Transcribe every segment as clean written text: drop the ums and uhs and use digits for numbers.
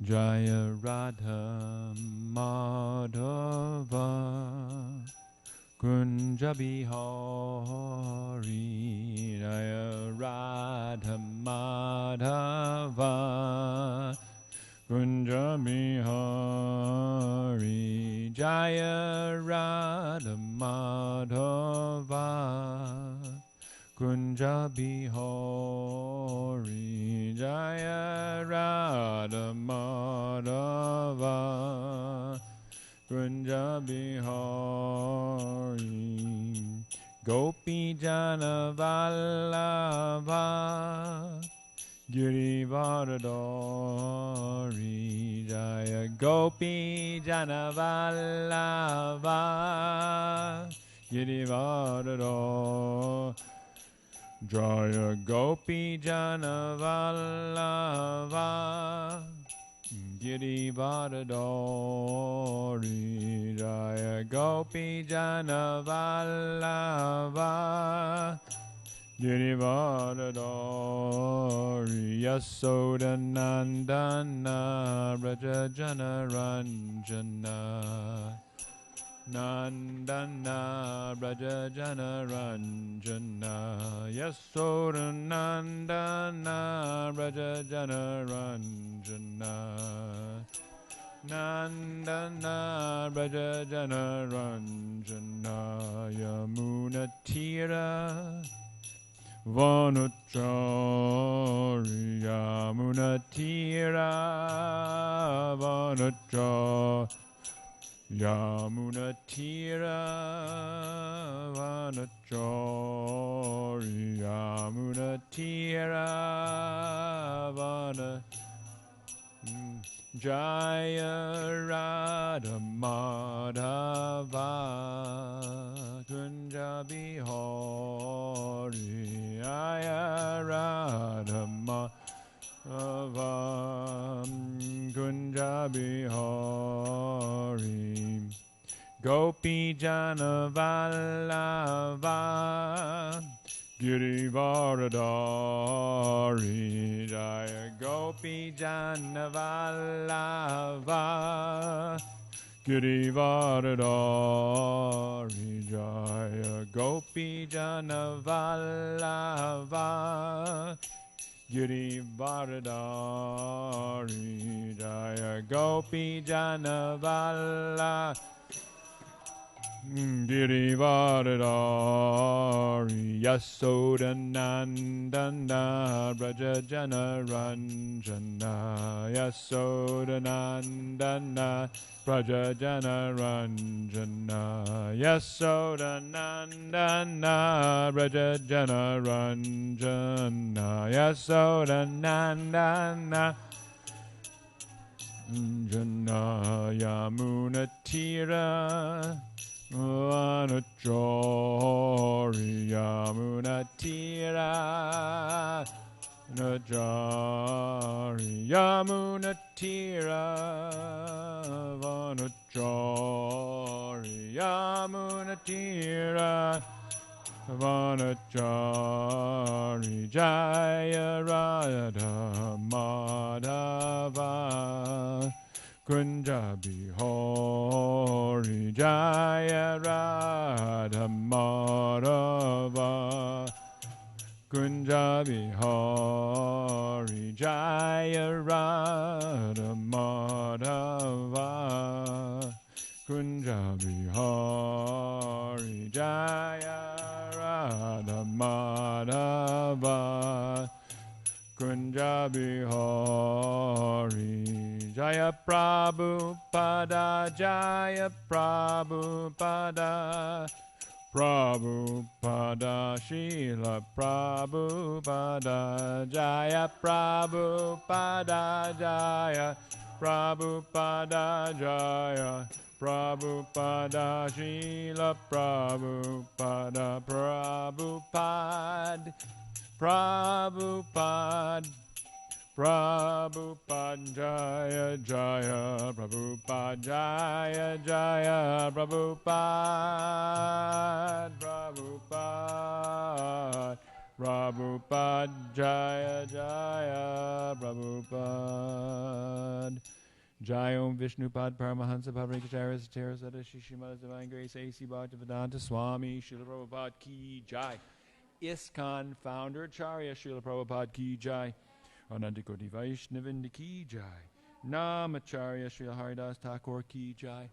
Jaya Radha Madhava Kunja Bihari Jaya Radha Madhava Kunja Bihari Jaya Radha Madhava Kunja Bihari Jaya Radha Madhava Kunja Bihari Gopi Jana Vallabha Girivardhari Jaya Gopi Jana Vallabha Girivardhari Jaya Gopi Jana Vallabha Girivardhari Jaya Gopi Jana Vallabha Girivardhari Yasodhanandana Raja Jana Ranjana Nandana Braja Jana Ranjana Yasodhanandana Braja Jana Ranjana Nandana Braja Jana Ranjana Yamuna Tira Vanachari Yamuna Tira Vanachari Yamuna Tira Vanachari Yamuna Tira Vana Jaya Radha Madhava Kunja Bihari Jaya Radha Madhava Kunja Bihari Gopi Jana Vallabha Girivardhari Jaya Gopi Jana Vallabha Girivardhari Jaya Gopi Jana Vallabha Girivardhari Jaya Gopi Jana Vallabha Girivardhari Yasodhanandana Braja Jana Ranjana Yasodhanandana Braja Jana Ranjana Yasodhanandana Braja Jana Ranjana Yasodhanandana Jana Yamuna Tira Vanachari Yamuna Tira Vanachari Yamuna Tira Vanachari Yamuna Tira Vanachari Jaya Radha Madhava Kunja Bihari Jaya Radha Madhava Kunja Bihari Jaya Radha Madhava Kunja Bihari Jaya Radha Madhava Kunja Bihari Jaya Prabhupada Jaya Prabhupada Prabhupada Srila Prabhupada Jaya Prabhupada Jaya Prabhupada Jaya Prabhupada Srila Prabhupada Prabhupada Prabhupada Prabhupada Jaya Jaya Prabhupada Jaya Jaya Prabhupada Prabhupada Prabhupada Jaya Jaya Prabhupada Jai Om Vishnupad Paramahansa Pavrikacharya Satara Sada Shishimada Divine Grace A.C. Bhaktivedanta Swami Srila Prabhupada Ki Jai. ISKCON Founder Acharya Srila Prabhupada Ki Jai. Anantakoti Vaishnavinda Ki Jai. Namacharya Srila Haridas Thakur Ki Jai.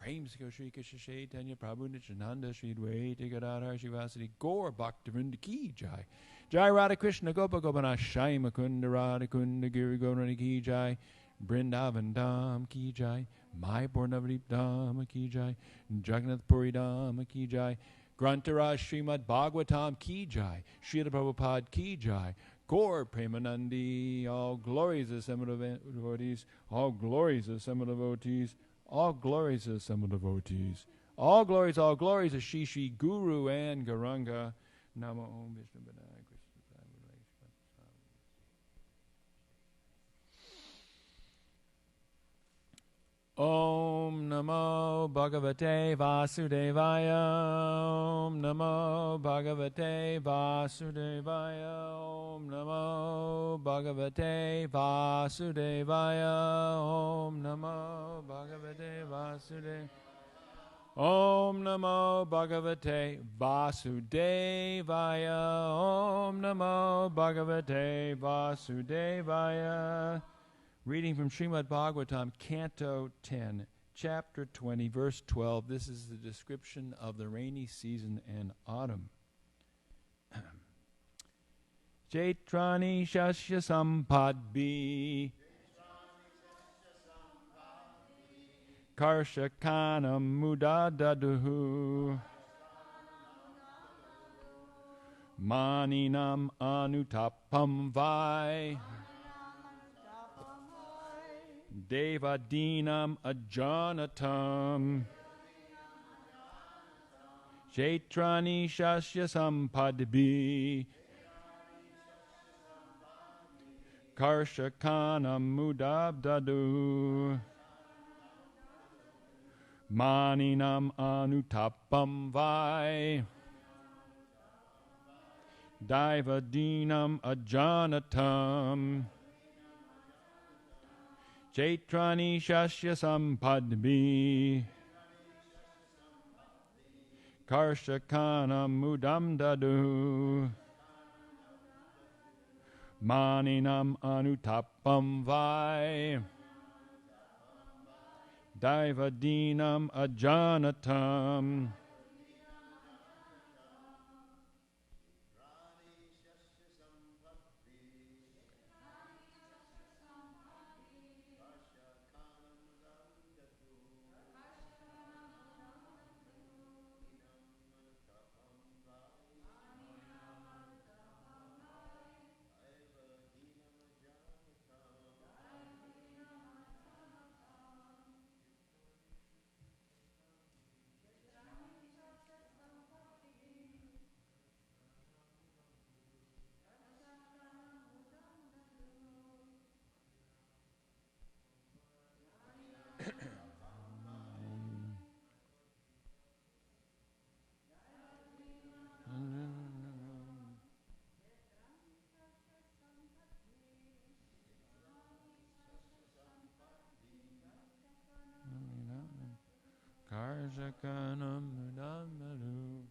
Prem Sikho Shri Krishna Chaitanya Prabhu Nityananda Shri Dvaita Gadadhar Shivasati Gaur Bhaktivinoda Ki Jai. Jai Radha Krishna Gopa Gopanath Shai Mukunda Radha Kunda Giri Gaurani Ki Jai. Brindavan Dham Ki Jai. Mayapur Navadip Dham Ki Jai. Jagannath Puri Dham Ki Jai. Grantaraj Srimad Bhagavatam Ki Jai. Srila Prabhupada Ki Jai. Gaur Premanandi. All glories of some devotees. All glories of some devotees. All glories of some devotees. All glories of Shri Shri Guru and Garanga. Namo Om Vishnu Padaya Krishna Padaya. Om Namo Bhagavate Vasudevaya. Om Namo Bhagavate Vasudevaya. Om Namo Bhagavate Vasudevaya. Om Namo Bhagavate Vasudevaya. Om Namo Bhagavate Vasudevaya. Om Namo Bhagavate Vasudevaya. Reading from Srimad Bhagavatam, Canto 10, Chapter 20, Verse 12. This is the description of the rainy season and autumn. Chaitrani Shasya Sampadbi Karshakanam Mudadaduhu Maninam Anutapam Vai Devadinam Ajanatam Chaitrani Shasya Sampadbi Karshakanam Mudabdadu Maninam Anutapam Vai Devadinam Ajanatam Chaitrani Shasya Sampadbi Karshakana Mudam Dadu Maninam Anutapam Vai Daivadinam Ajanatam Karshakana Mudam Dadu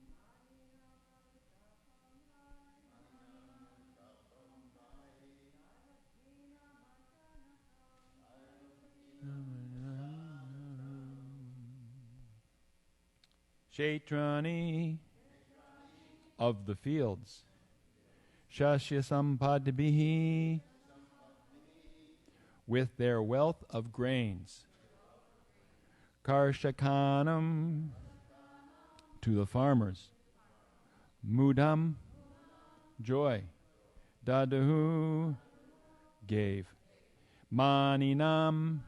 Chaitrani of the fields, Shasya Sampadbihi with their wealth of grains, Karshakanam to the farmers, Mudam joy, Dadahu gave, Maninam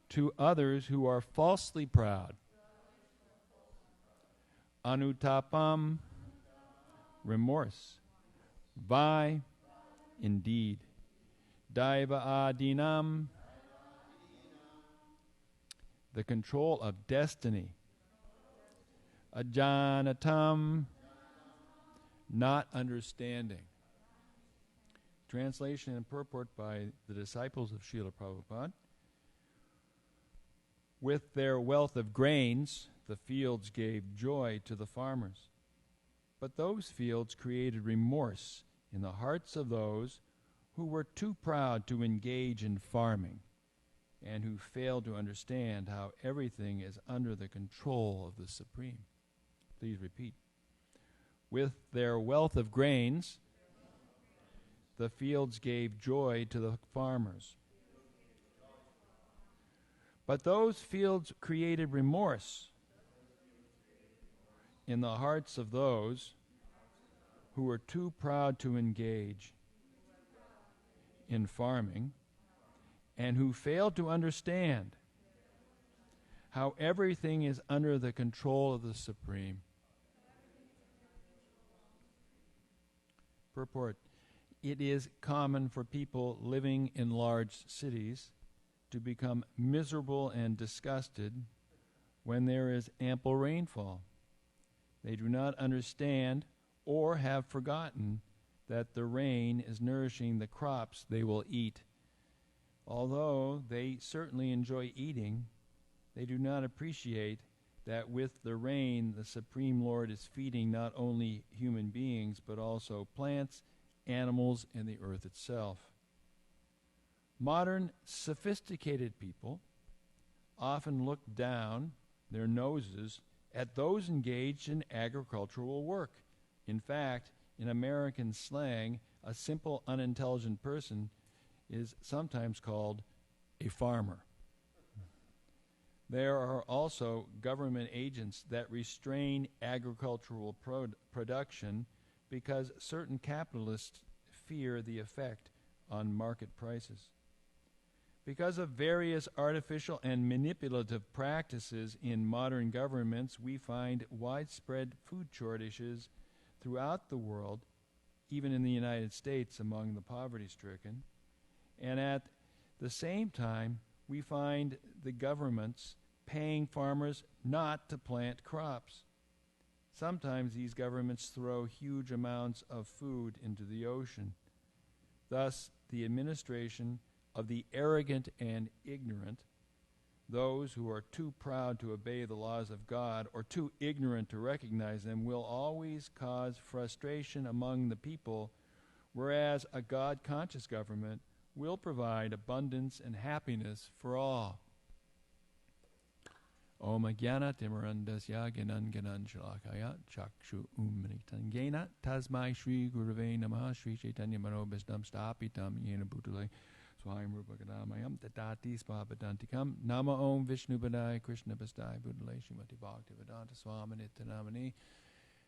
to others who are falsely proud, Anutapam remorse, Vai indeed, Daiva Adinam the control of destiny, Ajanatam not understanding. Translation and purport by the disciples of Srila Prabhupada. With their wealth of grains, the fields gave joy to the farmers. But those fields created remorse in the hearts of those who were too proud to engage in farming and who failed to understand how everything is under the control of the Supreme. Please repeat. With their wealth of grains, the fields gave joy to the farmers. But those fields created remorse in the hearts of those who were too proud to engage in farming and who failed to understand how everything is under the control of the Supreme. Purport. It is common for people living in large cities to become miserable and disgusted when there is ample rainfall. They do not understand or have forgotten that the rain is nourishing the crops they will eat. Although they certainly enjoy eating, they do not appreciate that with the rain the Supreme Lord is feeding not only human beings but also plants, animals, and the earth itself. Modern, sophisticated people often look down their noses at those engaged in agricultural work. In fact, in American slang, a simple, unintelligent person is sometimes called a farmer. There are also government agents that restrain agricultural production because certain capitalists fear the effect on market prices. Because of various artificial and manipulative practices in modern governments, we find widespread food shortages throughout the world, even in the United States among the poverty-stricken. And at the same time, we find the governments paying farmers not to plant crops. Sometimes these governments throw huge amounts of food into the ocean. Thus, the administration of the arrogant and ignorant, those who are too proud to obey the laws of God or too ignorant to recognize them, will always cause frustration among the people, whereas a God-conscious government will provide abundance and happiness for all. Om Jnana Timarandasya Gyanan Gyanan Shalakaya Chakshu Umritan Gena Tasmai Shri Gurave Namaha Shri Chaitanya Manobhistam Stapitam Yena Bhutale Swayam Rupa Gadamayam Tatati Spapadantikam Nama Om Vishnu Badai Krishna Bastai Bhutale Shrimati Bhakti Vedanta Swaminityanamani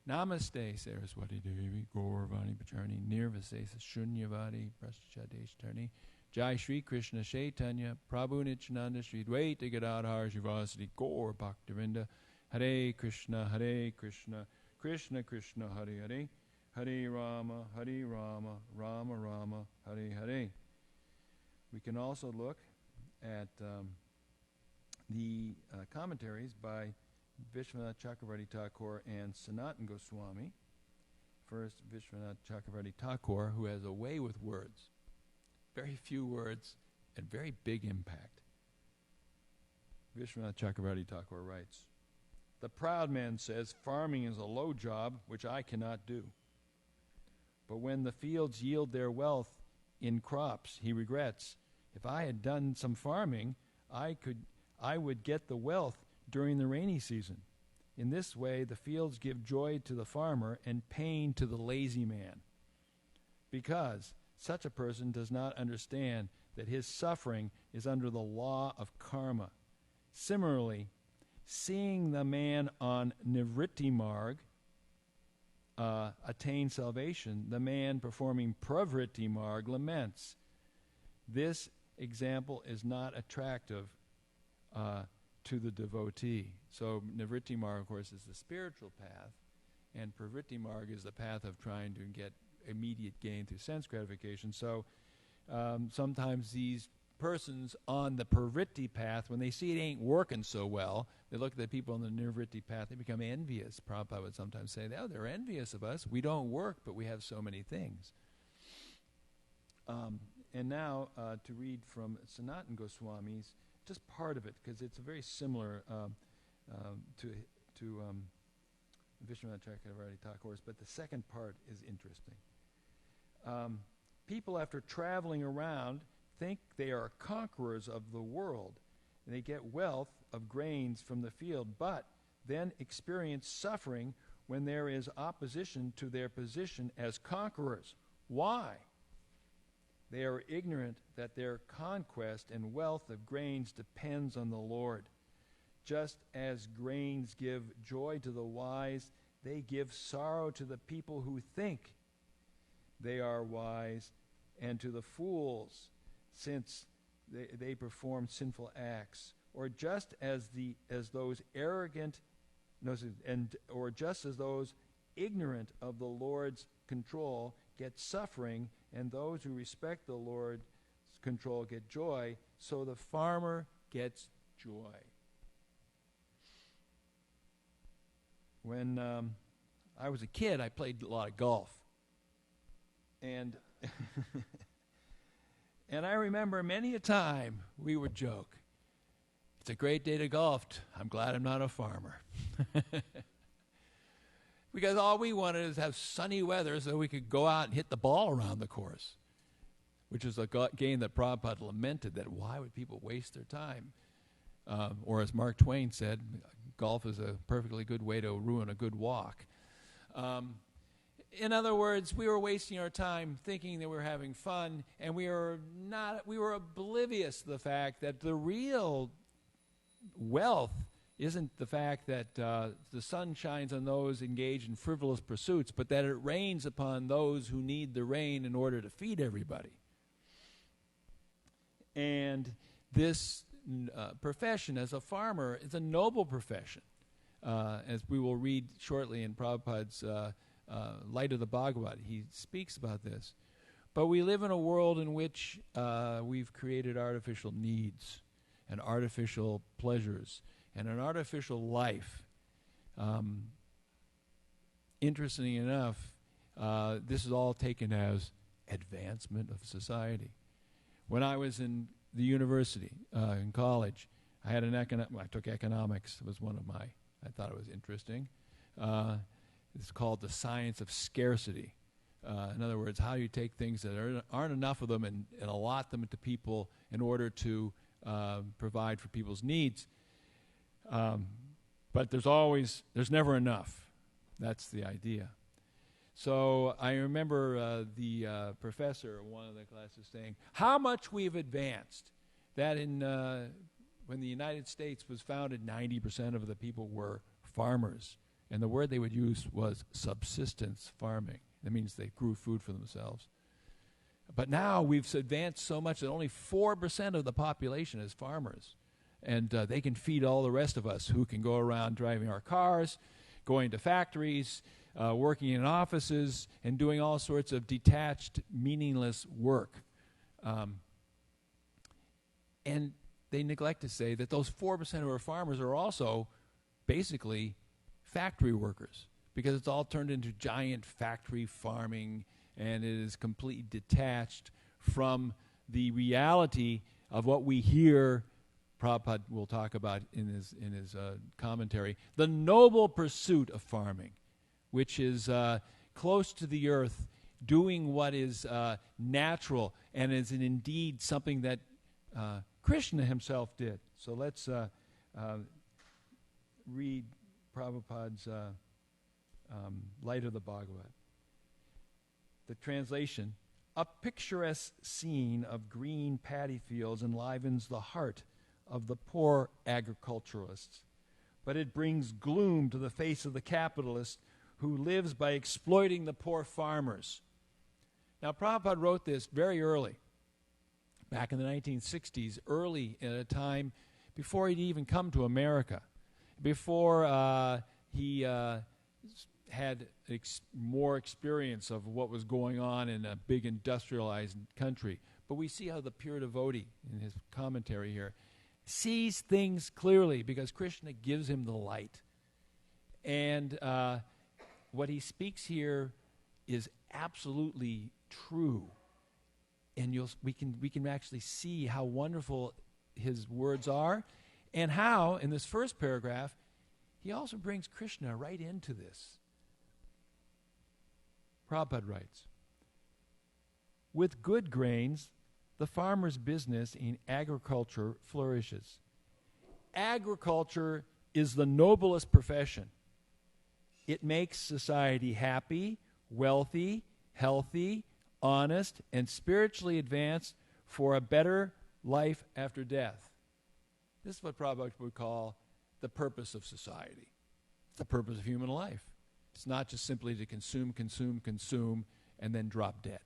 Namaste Saraswati Devi Gauravani Pacharni Nirvasesa Shunyavadi Praschadesh Tarni Jai Shri Krishna Chaitanya Prabhu Nityananda Shri Dvaita Gadadhar Shivasati Gaur Bhaktivinda Hare Krishna Krishna Krishna Hare Hare Hare Rama Rama Rama Hare Hare. We can also look at the commentaries by Vishwanath Chakravarti Thakur and Sanatana Goswami. First, Vishwanath Chakravarti Thakur, who has a way with words. Very few words and very big impact. Vishwanath Chakravarti Thakur writes, "The proud man says, farming is a low job which I cannot do. But when the fields yield their wealth in crops, he regrets, if I had done some farming, I would get the wealth during the rainy season. In this way, the fields give joy to the farmer and pain to the lazy man. Because such a person does not understand that his suffering is under the law of karma. Similarly, seeing the man on Nivritti Marg attain salvation, the man performing Pravritti Marg laments. This example is not attractive to the devotee." So Nivritti Marg, of course, is the spiritual path, and Pravritti Marg is the path of trying to get immediate gain through sense gratification. So sometimes these persons on the Pravritti path, when they see it ain't working so well, they look at the people on the Nivritti path, they become envious. Prabhupada would sometimes say, "Oh, they're envious of us. We don't work, but we have so many things." And now to read from Sanatana Goswami's just part of it, because it's very similar to Vishwanath Chakravarti Thakur's, but the second part is interesting. People, after traveling around, think they are conquerors of the world, and they get wealth of grains from the field, but then experience suffering when there is opposition to their position as conquerors. Why? They are ignorant that their conquest and wealth of grains depends on the Lord. Just as grains give joy to the wise, they give sorrow to the people who think they are wise, and to the fools, since they perform sinful acts. Or just as those ignorant of the Lord's control get suffering, and those who respect the Lord's control get joy, so the farmer gets joy. When I was a kid, I played a lot of golf. And and I remember many a time we would joke, "It's a great day to golf. I'm glad I'm not a farmer." Because all we wanted is to have sunny weather so we could go out and hit the ball around the course, which is a game that Prabhupada lamented, that why would people waste their time? Or as Mark Twain said, golf is a perfectly good way to ruin a good walk. In other words, we were wasting our time thinking that we were having fun, and we were oblivious to the fact that the real wealth isn't the fact that the sun shines on those engaged in frivolous pursuits, but that it rains upon those who need the rain in order to feed everybody. And this profession as a farmer is a noble profession, as we will read shortly in Prabhupada's Light of the Bhagavad. He speaks about this. But we live in a world in which we've created artificial needs and artificial pleasures and an artificial life. Interestingly enough, this is all taken as advancement of society. When I was in the university, in college, I had I took economics. It was one of I thought it was interesting. It's called the science of scarcity. In other words, how you take things that aren't enough of them and allot them to people in order to provide for people's needs. But there's never enough. That's the idea. So I remember the professor in one of the classes saying, how much we've advanced. That when the United States was founded, 90% of the people were farmers. And the word they would use was subsistence farming. That means they grew food for themselves. But now we've advanced so much that only 4% of the population is farmers. And they can feed all the rest of us who can go around driving our cars, going to factories, working in offices, and doing all sorts of detached, meaningless work. And they neglect to say that those 4% of our farmers are also basically factory workers, because it's all turned into giant factory farming, and it is completely detached from the reality of what we hear. Prabhupada will talk about in his commentary, the noble pursuit of farming, which is close to the earth, doing what is natural, and is indeed something that Krishna himself did. So let's read Prabhupada's Light of the Bhagavad. The translation: a picturesque scene of green paddy fields enlivens the heart of the poor agriculturalists, but it brings gloom to the face of the capitalist who lives by exploiting the poor farmers. Now, Prabhupada wrote this very early, back in the 1960s, early at a time before he'd even come to America, before he had more experience of what was going on in a big industrialized country. But we see how the pure devotee, in his commentary here, sees things clearly because Krishna gives him the light. And what he speaks here is absolutely true. And we can actually see how wonderful his words are, and how, in this first paragraph, he also brings Krishna right into this. Prabhupada writes, with good grains, the farmer's business in agriculture flourishes. Agriculture is the noblest profession. It makes society happy, wealthy, healthy, honest, and spiritually advanced for a better life after death. This is what Prabhupada would call the purpose of society. It's the purpose of human life. It's not just simply to consume, and then drop dead,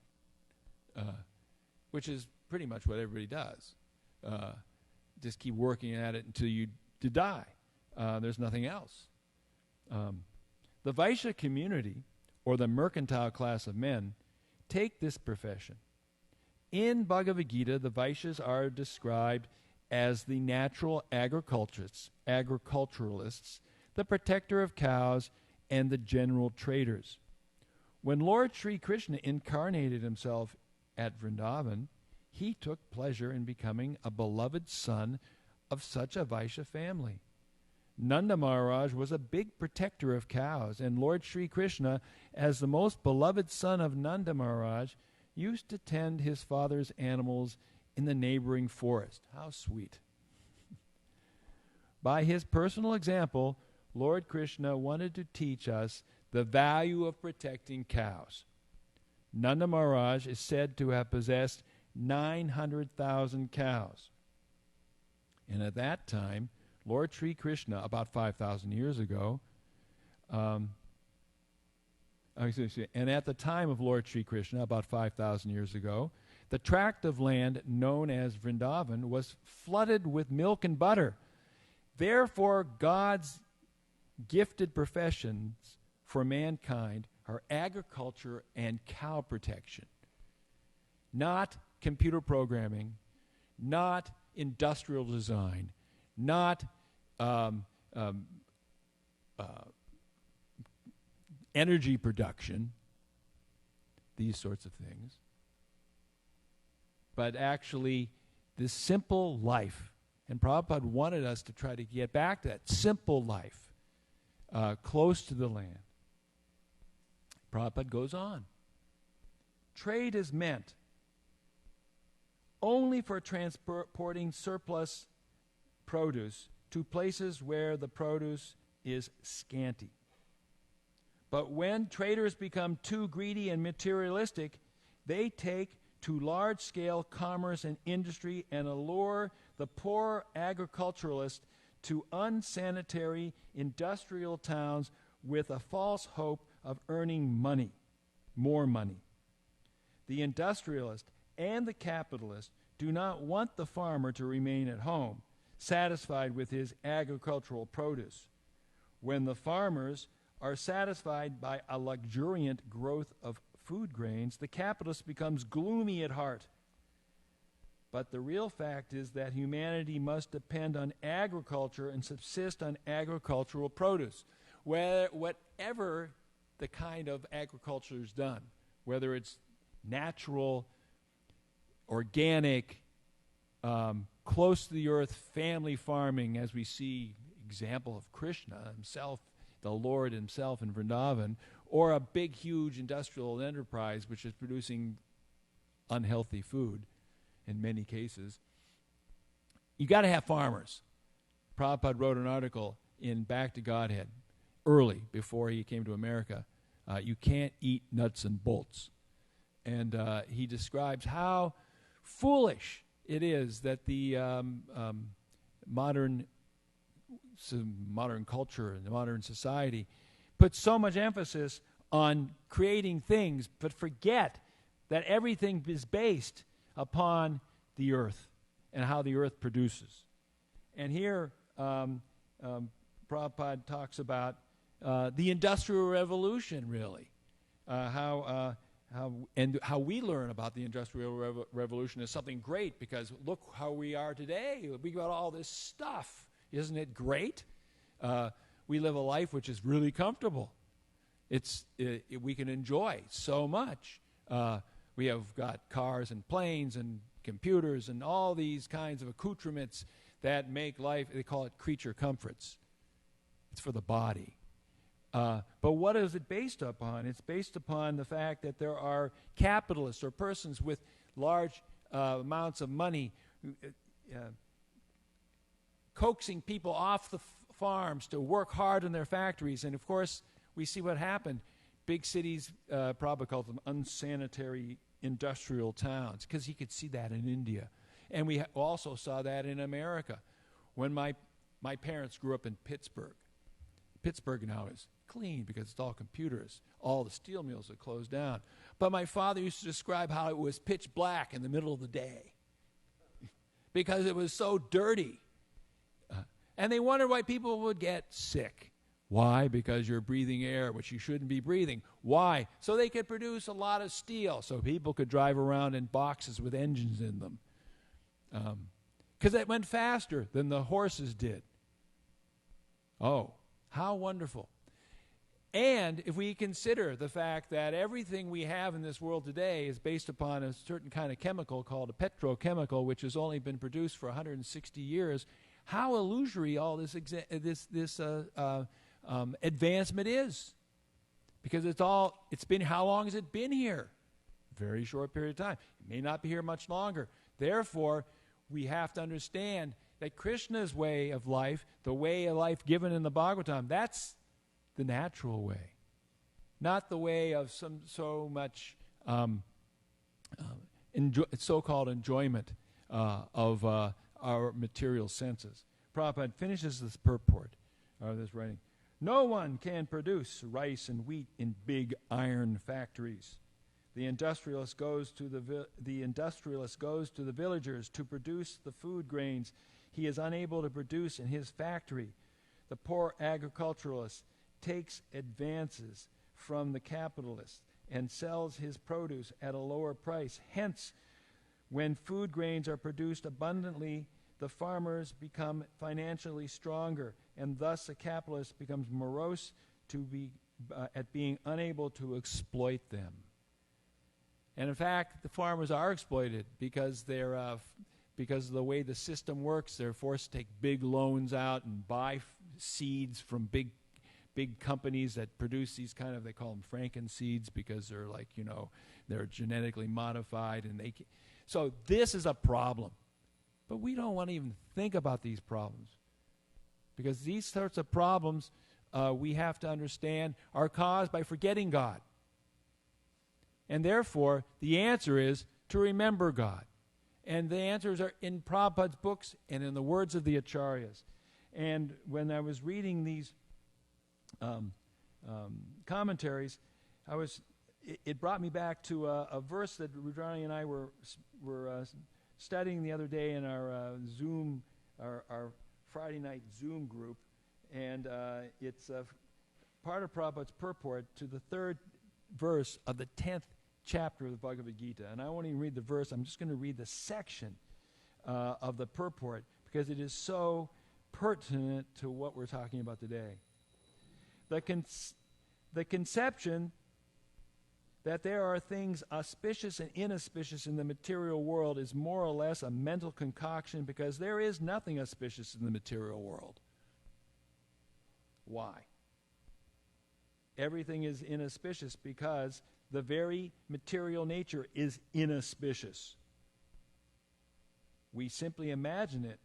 which is pretty much what everybody does. Just keep working at it until you die. There's nothing else. The Vaishya community, or the mercantile class of men, take this profession. In Bhagavad Gita, the Vaishyas are described as the natural agriculturists, the protector of cows, and the general traders. When Lord Sri Krishna incarnated himself at Vrindavan, he took pleasure in becoming a beloved son of such a Vaishya family. Nanda Maharaj was a big protector of cows, and Lord Sri Krishna, as the most beloved son of Nanda Maharaj, used to tend his father's animals in the neighboring forest. How sweet. By his personal example, Lord Krishna wanted to teach us the value of protecting cows. Nanda Maharaj is said to have possessed 900,000 cows. And at that time, Lord Sri Krishna, about 5,000 years ago, and at the time of Lord Sri Krishna, about 5,000 years ago, the tract of land known as Vrindavan was flooded with milk and butter. Therefore, God's gifted professions for mankind are agriculture and cow protection, not computer programming, not industrial design, not energy production, these sorts of things, but actually this simple life. And Prabhupada wanted us to try to get back to that simple life, close to the land. Prabhupada goes on. Trade is meant only for transporting surplus produce to places where the produce is scanty. But when traders become too greedy and materialistic, they take to large-scale commerce and industry and allure the poor agriculturalist to unsanitary industrial towns with a false hope of earning money, more money. The industrialist and the capitalist do not want the farmer to remain at home, satisfied with his agricultural produce. When the farmers are satisfied by a luxuriant growth of food grains, the capitalist becomes gloomy at heart. But the real fact is that humanity must depend on agriculture and subsist on agricultural produce. Whatever the kind of agriculture is done, whether it's natural, organic, close to the earth family farming, as we see example of Krishna himself, the Lord himself in Vrindavan, or a big, huge industrial enterprise which is producing unhealthy food in many cases. You got to have farmers. Prabhupada wrote an article in Back to Godhead early, before he came to America. You can't eat nuts and bolts. And he describes how foolish it is that the modern culture and the modern society puts so much emphasis on creating things, but forget that everything is based upon the earth and how the earth produces. And here Prabhupada talks about the Industrial Revolution, really, how we learn about the Industrial Revolution is something great, because look how we are today. We got all this stuff. Isn't it great? We live a life which is really comfortable. We can enjoy so much. We have got cars and planes and computers and all these kinds of accoutrements that make life, they call it creature comforts. It's for the body. But what is it based upon? It's based upon the fact that there are capitalists or persons with large amounts of money coaxing people off the farms to work hard in their factories. And, of course, we see what happened. Big cities probably call them unsanitary industrial towns, because he could see that in India. And we also saw that in America. When my parents grew up in Pittsburgh. Pittsburgh now is clean because it's all computers. All the steel mills have closed down. But my father used to describe how it was pitch black in the middle of the day because it was so dirty. And they wondered why people would get sick. Why? Because you're breathing air, which you shouldn't be breathing. Why? So they could produce a lot of steel, so people could drive around in boxes with engines in them. Because it went faster than the horses did. Oh, how wonderful. And if we consider the fact that everything we have in this world today is based upon a certain kind of chemical called a petrochemical, which has only been produced for 160 years, how illusory all this advancement is. Because it's been, how long has it been here? Very short period of time. It may not be here much longer. Therefore, we have to understand that Krishna's way of life, the way of life given in the Bhagavatam, that's the natural way. Not the way of so much so-called enjoyment of our material senses. Prabhupada finishes this purport of this writing. No one can produce rice and wheat in big iron factories. The industrialist goes to the villagers to produce the food grains he is unable to produce in his factory. The poor agriculturalist takes advances from the capitalist and sells his produce at a lower price. Hence, when food grains are produced abundantly, the farmers become financially stronger, and thus the capitalist becomes morose at being unable to exploit them. And in fact, the farmers are exploited because because of the way the system works. They're forced to take big loans out and buy seeds from big companies that produce these kind of, they call them Franken seeds because they're like, they're genetically modified. So this is a problem. But we don't want to even think about these problems. Because these sorts of problems, we have to understand, are caused by forgetting God. And therefore, the answer is to remember God. And the answers are in Prabhupada's books and in the words of the Acharyas. And when I was reading these commentaries, it brought me back to a verse that Rudrani and I were studying the other day in our Zoom, our Friday night Zoom group. And it's part of Prabhupada's purport to the third verse of the 10th chapter of the Bhagavad Gita. And I won't even read the verse. I'm just going to read the section of the purport because it is so pertinent to what we're talking about today. The conception that there are things auspicious and inauspicious in the material world is more or less a mental concoction because there is nothing auspicious in the material world. Why? Everything is inauspicious because the very material nature is inauspicious. We simply imagine it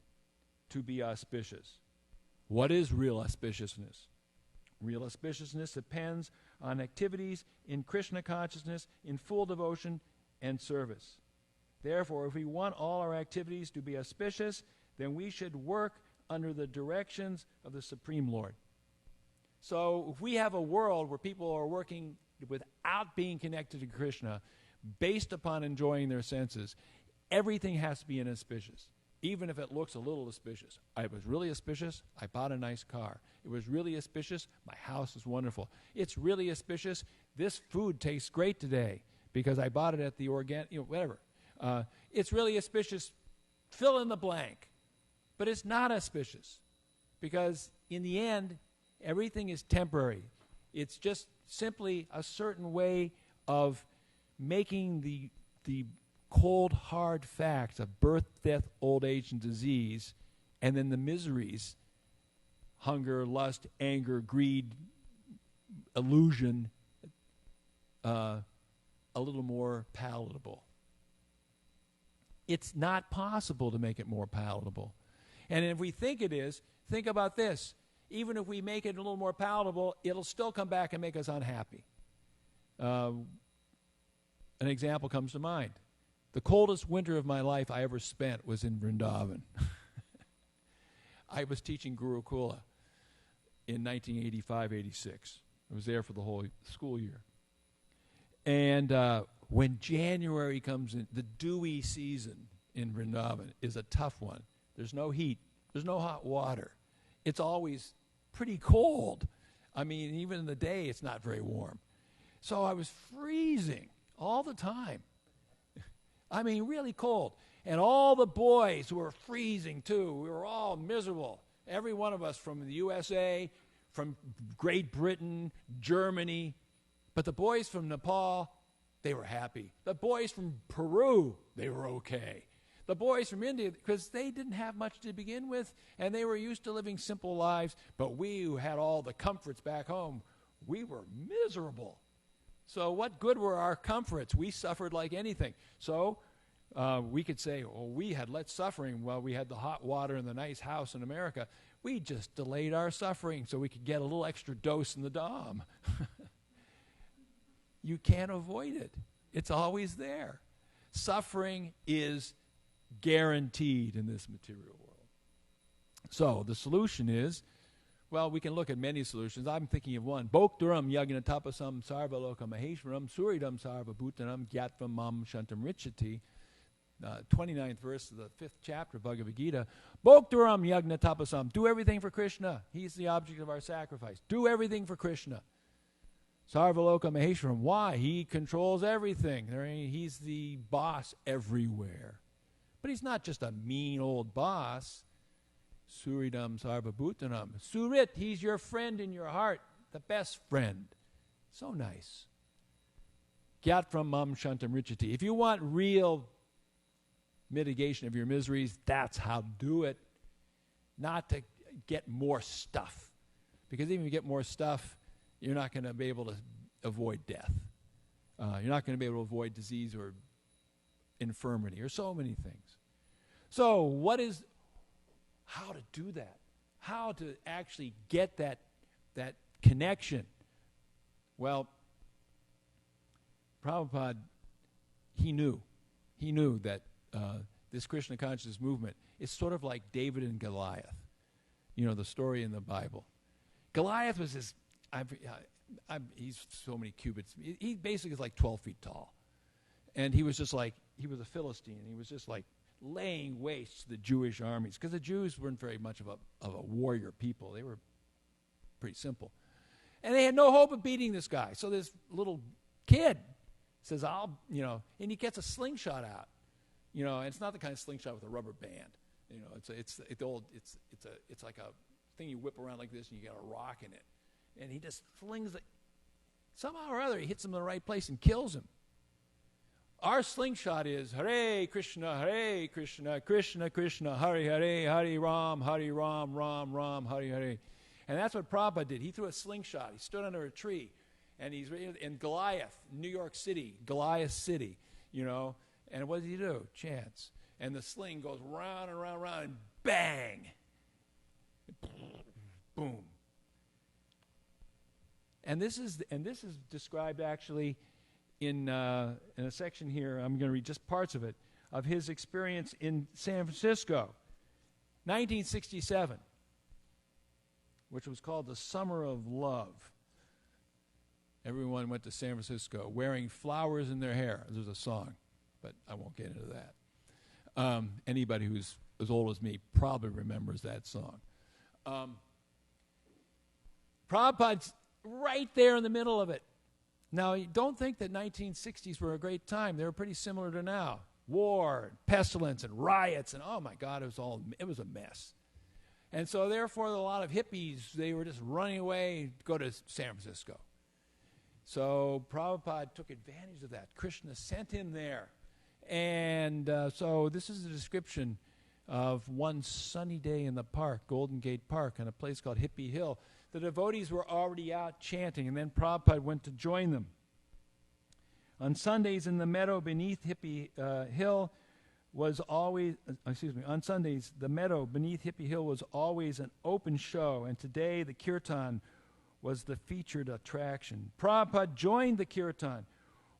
to be auspicious. What is real auspiciousness? Real auspiciousness depends on activities in Krishna consciousness, in full devotion and service. Therefore, if we want all our activities to be auspicious, then we should work under the directions of the Supreme Lord. So if we have a world where people are working without being connected to Krishna, based upon enjoying their senses, everything has to be inauspicious, even if it looks a little auspicious. It was really auspicious, I bought a nice car. It was really auspicious, my house is wonderful. It's really auspicious, this food tastes great today because I bought it at the organic, whatever. It's really auspicious, fill in the blank. But it's not auspicious because in the end, everything is temporary. It's just simply a certain way of making the cold, hard facts of birth, death, old age, and disease, and then the miseries, hunger, lust, anger, greed, illusion, a little more palatable. It's not possible to make it more palatable. And if we think it is, think about this. Even if we make it a little more palatable, it'll still come back and make us unhappy. An example comes to mind. The coldest winter of my life I ever spent was in Vrindavan. I was teaching Gurukula in 1985-86. I was there for the whole school year. And when January comes in, the dewy season in Vrindavan is a tough one. There's no heat. There's no hot water. It's always pretty cold. I mean, even in the day, it's not very warm. So I was freezing all the time. I mean, really cold. And all the boys were freezing, too. We were all miserable. Every one of us from the USA, from Great Britain, Germany. But the boys from Nepal, they were happy. The boys from Peru, they were okay. The boys from India, because they didn't have much to begin with, and they were used to living simple lives. But we who had all the comforts back home, we were miserable. So what good were our comforts? We suffered like anything. So we could say, oh, we had less suffering while we had the hot water and the nice house in America. We just delayed our suffering so we could get a little extra dose in the Dom. You can't avoid it. It's always there. Suffering is guaranteed in this material world. So the solution is, well, we can look at many solutions. I'm thinking of one. Bhoktaram yagnatapasam sarvaloka maheshwaram suridam sarvabhutanam gyatvam mam shantam richati. 29th verse of the 5th chapter of Bhagavad Gita. Bhoktaram yagnatapasam. Do everything for Krishna. He's the object of our sacrifice. Do everything for Krishna. Sarvaloka maheshwaram. Why? He controls everything. He's the boss everywhere. But he's not just a mean old boss. Suridam sarvabhutanam. Surit, he's your friend in your heart, the best friend. So nice. Gyatvam mam shantam richati. If you want real mitigation of your miseries, that's how to do it. Not to get more stuff. Because even if you get more stuff, you're not going to be able to avoid death. You're not going to be able to avoid disease or infirmity or so many things. So how to do that? How to actually get that connection? Well, Prabhupada, he knew that this Krishna consciousness movement is sort of like David and Goliath. You know, the story in the Bible. Goliath was this, he's so many cubits. He basically is like 12 feet tall. And he was a Philistine. He was just like laying waste to the Jewish armies. Because the Jews weren't very much of a warrior people. They were pretty simple. And they had no hope of beating this guy. So this little kid says, and he gets a slingshot out. And it's not the kind of slingshot with a rubber band. It's like a thing you whip around like this and you got a rock in it. And he just flings it. Somehow or other, he hits him in the right place and kills him. Our slingshot is Hare Krishna, Krishna Krishna, Hare Hare, Hare Ram, Ram Ram, Hare Hare. And that's what Prabhupada did. He threw a slingshot. He stood under a tree. And he's in Goliath, New York City, Goliath City, And what did he do? Chants. And the sling goes round and round and round and bang! Boom. And this is described actually in a section here. I'm going to read just parts of it, of his experience in San Francisco, 1967, which was called the Summer of Love. Everyone went to San Francisco wearing flowers in their hair. There's a song, but I won't get into that. Anybody who's as old as me probably remembers that song. Prabhupada's right there in the middle of it. Now, don't think that 1960s were a great time. They were pretty similar to now. War, pestilence, and riots, and oh my God, it was a mess. And so therefore, a lot of hippies, they were just running away to go to San Francisco. So Prabhupada took advantage of that. Krishna sent him there. And so this is a description of one sunny day in the park, Golden Gate Park, on a place called Hippie Hill. The devotees were already out chanting, and then Prabhupada went to join them. On Sundays in the meadow beneath Hippie Hill was always, on Sundays, the meadow beneath Hippie Hill was always an open show, and today the kirtan was the featured attraction. Prabhupada joined the kirtan.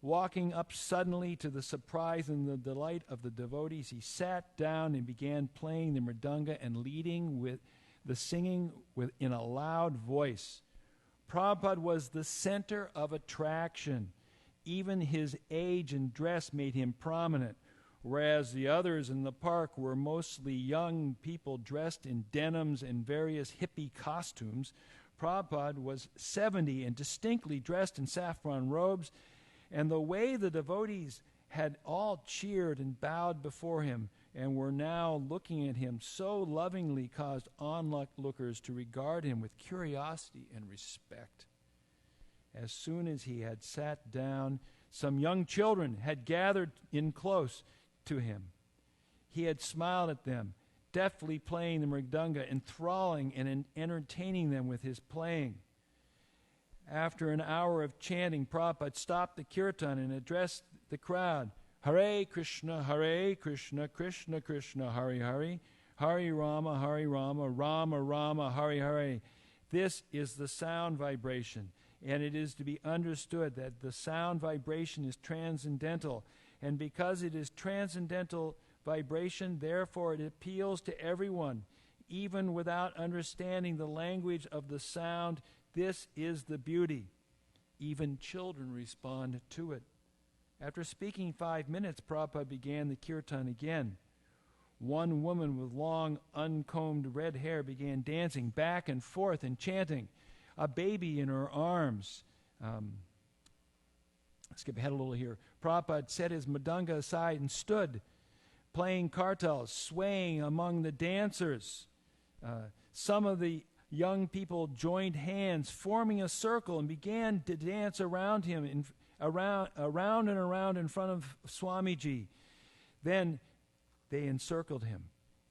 Walking up suddenly to the surprise and the delight of the devotees, he sat down and began playing the mridanga and leading with the singing in a loud voice. Prabhupada was the center of attraction. Even his age and dress made him prominent, whereas the others in the park were mostly young people dressed in denims and various hippie costumes. Prabhupada was 70 and distinctly dressed in saffron robes, and the way the devotees had all cheered and bowed before him and were now looking at him so lovingly caused onlookers to regard him with curiosity and respect. As soon as he had sat down, some young children had gathered in close to him. He had smiled at them, deftly playing the mridanga, enthralling and entertaining them with his playing. After an hour of chanting, Prabhupada stopped the kirtan and addressed the crowd. Hare Krishna, Krishna Krishna, Hare Hare, Hare Rama, Rama Rama, Hare Hare. This is the sound vibration, and it is to be understood that the sound vibration is transcendental, and because it is transcendental vibration, therefore it appeals to everyone, even without understanding the language of the sound. This is the beauty. Even children respond to it. After speaking 5 minutes, Prabhupada began the kirtan again. One woman with long, uncombed red hair began dancing back and forth and chanting, a baby in her arms. Skip ahead a little here. Prabhupada set his mridanga aside and stood, playing kartals, swaying among the dancers. Some of the young people joined hands, forming a circle, and began to dance around him, around and around in front of Swamiji. Then they encircled him,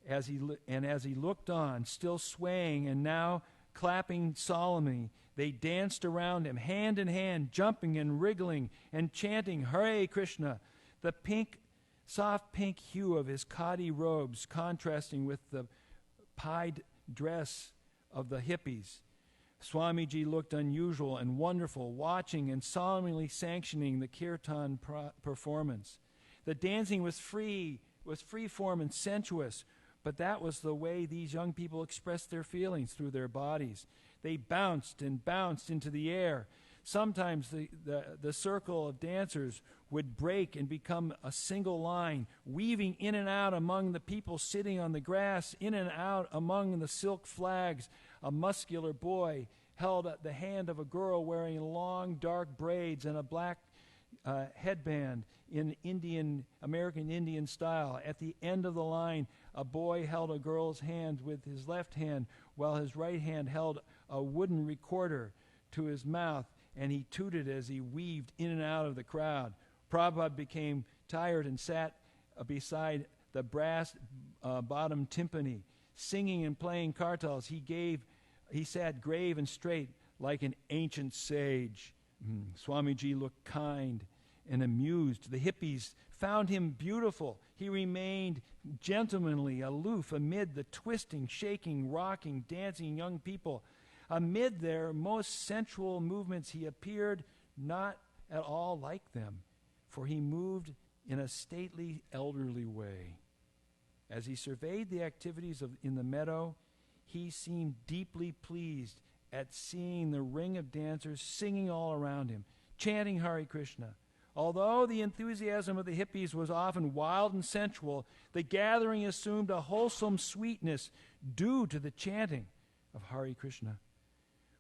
as he looked on, still swaying and now clapping solemnly. They danced around him, hand in hand, jumping and wriggling and chanting Hare Krishna. The soft pink hue of his khadi robes contrasting with the pied dress of the hippies. Swamiji looked unusual and wonderful, watching and solemnly sanctioning the kirtan performance. The dancing was free form and sensuous, but that was the way these young people expressed their feelings through their bodies. They bounced and bounced into the air. Sometimes the circle of dancers would break and become a single line, weaving in and out among the people sitting on the grass, in and out among the silk flags. A muscular boy held the hand of a girl wearing long, dark braids and a black headband in American Indian style. At the end of the line, a boy held a girl's hand with his left hand, while his right hand held a wooden recorder to his mouth, and he tooted as he weaved in and out of the crowd. Prabhupada became tired and sat beside the brass bottom timpani. Singing and playing kartals, he sat grave and straight like an ancient sage. Swamiji looked kind and amused. The hippies found him beautiful. He remained gentlemanly, aloof amid the twisting, shaking, rocking, dancing young people. Amid their most sensual movements, he appeared not at all like them, for he moved in a stately, elderly way. As he surveyed the activities in the meadow, he seemed deeply pleased at seeing the ring of dancers singing all around him, chanting Hare Krishna. Although the enthusiasm of the hippies was often wild and sensual, the gathering assumed a wholesome sweetness due to the chanting of Hare Krishna.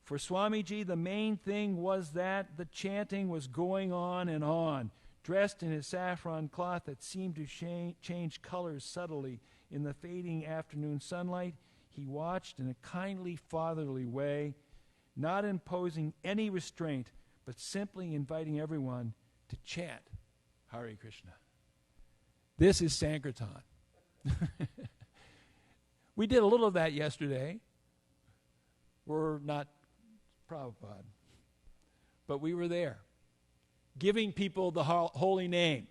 For Swamiji, the main thing was that the chanting was going on and on. Dressed in his saffron cloth that seemed to change colors subtly in the fading afternoon sunlight, he watched in a kindly, fatherly way, not imposing any restraint, but simply inviting everyone to chant Hare Krishna. This is Sankirtan. We did a little of that yesterday. We're not Prabhupada, but we were there, giving people the holy name,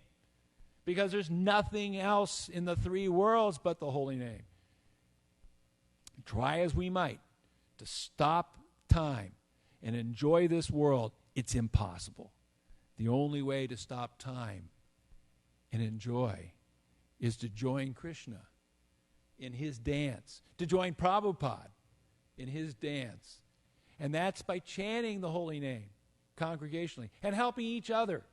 because there's nothing else in the three worlds but the holy name. Try as we might to stop time and enjoy this world, it's impossible. The only way to stop time and enjoy is to join Krishna in his dance, to join Prabhupada in his dance. And that's by chanting the holy name congregationally and helping each other.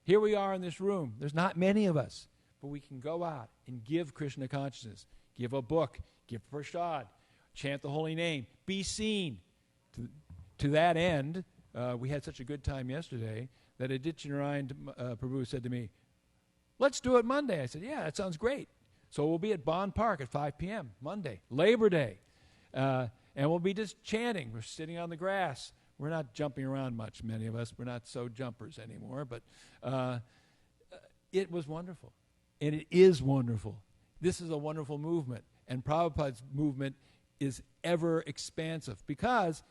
Here we are in this room. There's not many of us, but we can go out and give Krishna consciousness, give a book, give prasad, chant the holy name, be seen. To that end, we had such a good time yesterday that Adityanarayan Prabhu said to me, let's do it Monday. I said, yeah, that sounds great. So we'll be at Bond Park at 5 p.m. Monday, Labor Day. And we'll be just chanting. We're sitting on the grass. We're not jumping around much, many of us. We're not so jumpers anymore. But it was wonderful. And it is wonderful. This is a wonderful movement. And Prabhupada's movement is ever expansive because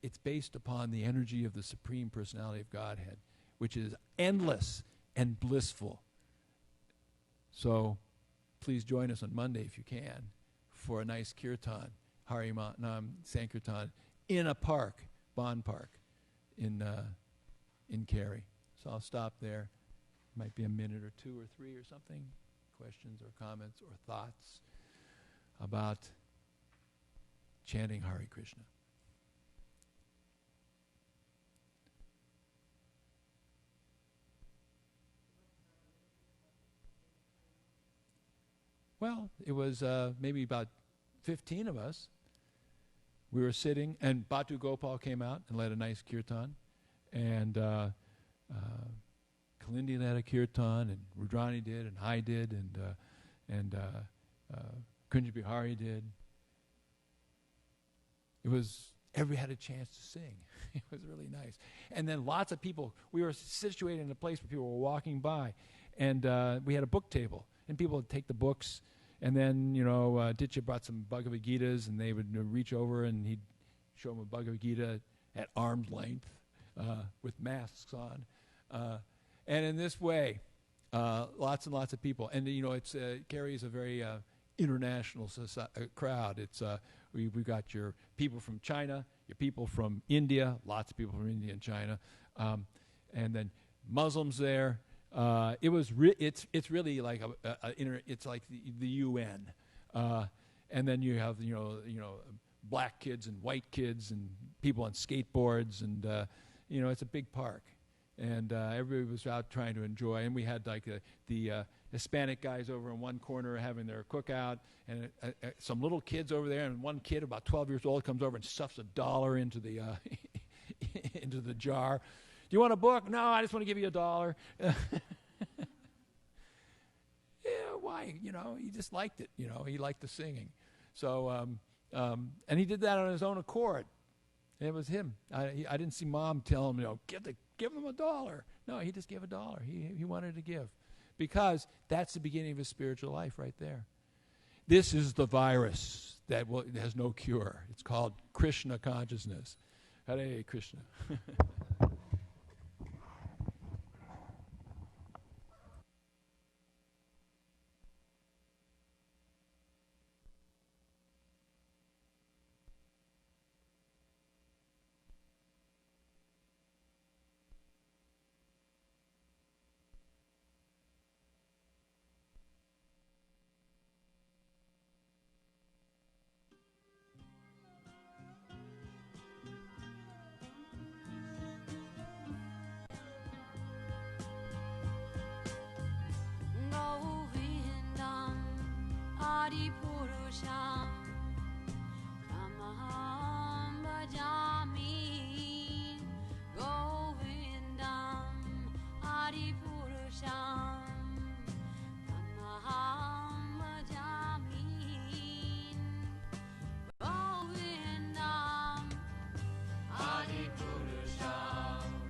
it's based upon the energy of the Supreme Personality of Godhead, which is endless and blissful. So please join us on Monday if you can for a nice kirtan, Harimatnam Sankirtan, in a park, Bond Park, in Cary. So I'll stop there. Might be a minute or two or three or something. Questions or comments or thoughts about chanting Hare Krishna. Well, it was maybe about 15 of us. We were sitting, and Batu Gopal came out and led a nice kirtan, and Kalindi led a kirtan, and Rudrani did, and I did, and Kunja Bihari did. It was, everybody had a chance to sing. It was really nice. And then lots of people, we were situated in a place where people were walking by, and we had a book table, and people would take the books, and then, Ditya brought some Bhagavad Gitas, and they would reach over, and he'd show them a Bhagavad Gita at arm's length with masks on. And in this way, lots and lots of people. And, it's Cary is a very international crowd. It's we've got your people from China, your people from India, lots of people from India and China, and then Muslims there. It's really like it's like the UN, and then you have black kids and white kids and people on skateboards, and it's a big park, and everybody was out trying to enjoy. And we had like the Hispanic guys over in one corner having their cookout, and some little kids over there, and one kid about 12 years old comes over and stuffs $1 into the into the jar. Do you want a book? No, I just want to give you $1. Yeah, why? He just liked it. He liked the singing. So, and he did that on his own accord. It was him. I didn't see Mom tell him, give him $1. No, he just gave $1. He wanted to give, because that's the beginning of his spiritual life right there. This is the virus that has no cure. It's called Krishna consciousness. Hare Krishna.